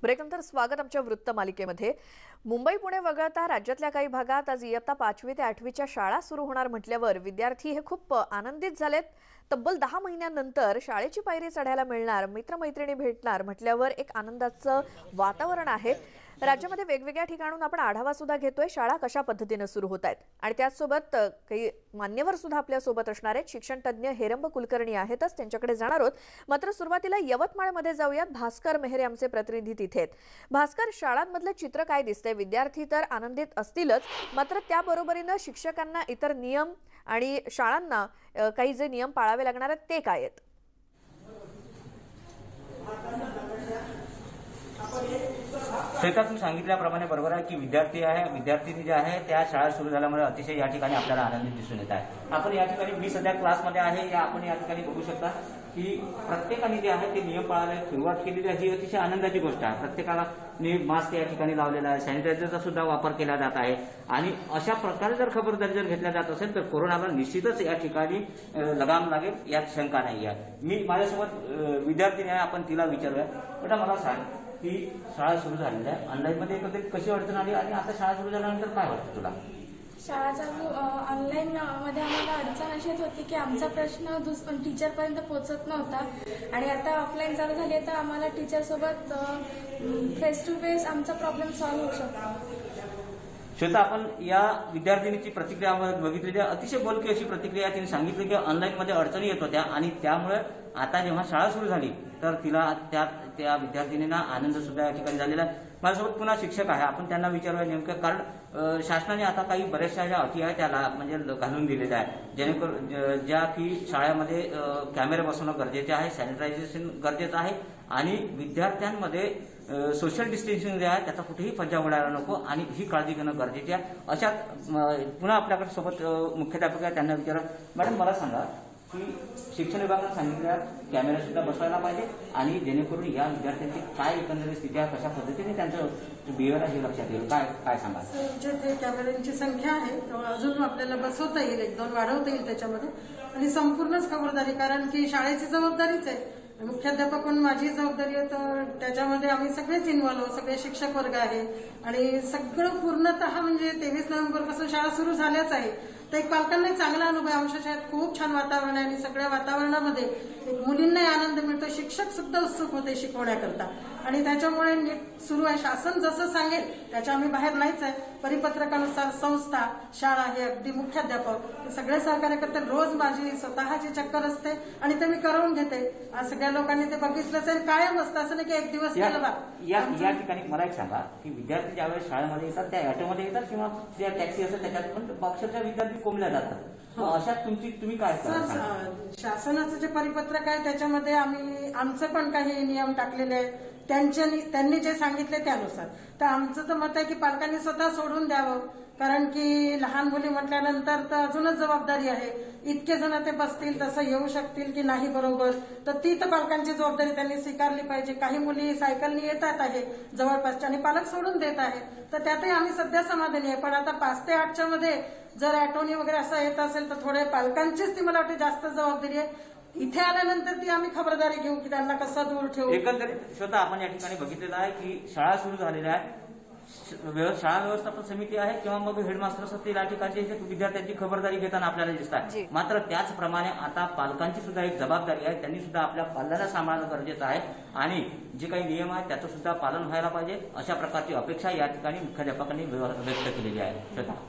ब्रेकनंतर स्वागत आमच्या वृत्त मालिकेमध्ये। मुंबई पुणे वगळता राज्यातल्या काही भागात आज इयत्ता 5वी ते 8वीच्या शाळा सुरू होणार म्हटल्यावर विद्यार्थी हे खूप आनंदित झालेत। तब्बल 10 महिन्यांनंतर शाळेची पायरी चढायला मिळणार, मित्रमैत्रिणी भेटणार म्हटल्यावर एक आनंदाचं वातावरण आहे। राज्यामध्ये वेगवेगळ्या ठिकाणून आपण आढावा सुद्धा घेतोय, शाळा कशा पद्धतीने सुरू होत आहेत आणि त्याचसोबत काही मान्यवर सुद्धा आपल्या सोबत असणार आहेत। शिक्षण तज्ञ हेरंब कुलकर्णी आहेतच, त्यांच्याकडे जाणार आहोत। मात्र सुरुवातीला यवतमाळमध्ये जाऊयात। भास्कर मेहरे आमचे प्रतिनिधी तिथे आहेत। भास्कर, शाळांमधलं चित्र काय दिसतंय? विद्यार्थी तर आनंदित असतीलच, मात्र त्याबरोबरीने शिक्षकांना इतर नियम आणि शाळांना काही जे नियम पाळावे लागणार आहेत ते काय आहेत? श्वेता, तुम्ही सांगितल्याप्रमाणे बरोबर आहे की विद्यार्थिनी जे आहे त्या शाळा सुरू झाल्यामुळे अतिशय या ठिकाणी आपल्याला आनंदित दिसून येत आहे। आपण या ठिकाणी मी सध्या क्लासमध्ये आहे, आपण या ठिकाणी बघू शकता की प्रत्येकाने जे आहे ते नियम पाळायला सुरुवात केलेली आहे। ही अतिशय आनंदाची गोष्ट आहे। प्रत्येकाला मास्क या ठिकाणी लावलेला आहे, सॅनिटायझरचा सुद्धा वापर केला जात आहे आणि अशा प्रकारे जर खबरदारी जर घेतल्या जात असेल तर कोरोनाला निश्चितच या ठिकाणी लगाम लागेल, यात शंका नाही आहे। मी माझ्यासोबत विद्यार्थिनी आहे, आपण तिला विचारूया। बेटा, मला सांग की शाळा सुरू झालेली आहे, ऑनलाईनमध्ये एकत्रित कशी अडचण आली आणि आता शाळा सुरू झाल्यानंतर काय वाटतं तुला? शाळा चालू ऑनलाईन मध्ये आम्हाला अडचण अशी होती की आमचा प्रश्न टीचरपर्यंत पोहोचत नव्हता आणि आता ऑफलाईन चालू झाली आहे तर आम्हाला टीचरसोबत फेस टू फेस आमचा प्रॉब्लेम सॉल्व्ह होऊ शकतो। श्वेता, आपण या विद्यार्थिनीची प्रतिक्रिया बघितली, अतिशय बोलकी अशी प्रतिक्रिया। तिने सांगितलं की ऑनलाईनमध्ये अडचणी येत होत्या आणि त्यामुळे आता जेव्हा शाळा सुरू झाली तर तिला त्या विद्यार्थिनींना आनंद सुद्धा या ठिकाणी झालेला आहे। माझ्यासोबत पुन्हा शिक्षक आहे, आपण त्यांना विचारूया नेमकं, कारण शासनाने आता काही बऱ्याचशा ज्या अटी आहेत त्याला म्हणजे घालून दिलेल्या आहे, जेणेकरून ज्या की शाळेमध्ये कॅमेरे बसवणं गरजेचे आहे, सॅनिटायझेशन गरजेचं आहे आणि विद्यार्थ्यांमध्ये सोशल डिस्टन्सिंग जे आहे त्याचा कुठेही फज्जा उडायला नको आणि ही काळजी घेणं गरजेची आहे। अशात पुन्हा आपल्याकडे सोबत मुख्याध्यापक आहे, त्यांना विचारा। मॅडम, मला सांगा की शिक्षण विभागाने सांगितलं कॅमेरा सुद्धा बसवायला पाहिजे आणि जेणेकरून या विद्यार्थ्यांची काय एकंदरीत स्थिती आहे, कशा पद्धतीने त्यांचं बिहेवियर आहे हे लक्षात येईल, काय सांगा? जे कॅमेऱ्यांची संख्या आहे अजून आपल्याला बसवता येईल, 1-2 वाढवता येईल त्याच्यामध्ये आणि संपूर्णच खबरदारी, कारण की शाळेची जबाबदारीच आहे, मुख्याध्यापक म्हणून माझी जबाबदारी आहे, तर त्याच्यामध्ये आम्ही सगळेच इन्व्हॉल्व आहोत, सगळे शिक्षक वर्ग आहे आणि सगळं पूर्णतः म्हणजे 23 नोव्हेंबरपासून शाळा सुरू झाल्याच आहे। तर एक पालकांना चांगला अनुभव, आमच्या शाळेत खूप छान वातावरण आहे आणि सगळ्या वातावरणामध्ये एक मुलींनाही आनंद मिळतो, शिक्षक सुद्धा उत्सुक होते शिकवण्याकरता आणि त्याच्यामुळे नीट सुरू आहे। शासन जसं सांगेल त्याच्या आम्ही बाहेर नाहीच आहे। परिपत्रकानुसार संस्था, शाळा हे अगदी मुख्याध्यापक हे सगळे सहकार्य करतात। रोज माझी स्वतःची चक्कर असते आणि ते मी करवून घेते। आज सगळ्या लोकांनी ते बघितलंच आहे, कायम असतं, असं नाही की एक दिवस केलं बा। या ठिकाणी मला एक सांगा की विद्यार्थी ज्यावेळेस शाळेमध्ये येतात त्या ऑटोमध्ये येतात किंवा त्या टॅक्सी असतात त्याच्यात पण अक्षरशः विद्यार्थी कोंबल्या जातात, अशात तुम्ही काय? शासनाचं जे परिपत्रक आहे त्याच्यामध्ये आम्ही आमचं पण काही नियम टाकलेले आहेत, त्यांनी जे सांगितले त्यानुसार। तर आमचं तर मत आहे की पालकांनी स्वतः सोडून द्यावं, कारण की लहान मुली म्हटल्यानंतर तर अजूनच जबाबदारी आहे। इतके जण ते बसतील, तसं येऊ शकतील की नाही बरोबर, तर ती तर पालकांची जबाबदारी त्यांनी स्वीकारली पाहिजे। काही मुली सायकलनी येतात आहे जवळपासच्या आणि पालक सोडून देत आहे, तर त्यातही आम्ही सध्या समाधानी आहे। पण आता 5 ते 8च्या मध्ये जर ऑटोनी वगैरे असं येत असेल तर थोडे पालकांचीच ती मला वाटते जास्त जबाबदारी आहे। इथे आल्यानंतर ती आम्ही खबरदारी घेऊ की त्यांना कसं दूर ठेवू। एकंदरीत स्वतः आपण या ठिकाणी बघितलेलं आहे की शाळा सुरू झालेल्या आहे, शाळा व्यवस्थापन समिती आहे किंवा मग हेडमास्टर असतील, या ठिकाणचे विद्यार्थ्यांची खबरदारी घेताना आपल्याला दिसतात। मात्र त्याचप्रमाणे आता पालकांची सुद्धा एक जबाबदारी आहे, त्यांनी सुद्धा आपल्या पाल्याला सांभाळणं गरजेचं आहे आणि जे काही नियम आहेत त्याचं सुद्धा पालन व्हायला पाहिजे, अशा प्रकारची अपेक्षा या ठिकाणी मुख्याध्यापकांनी व्यक्त केलेली आहे।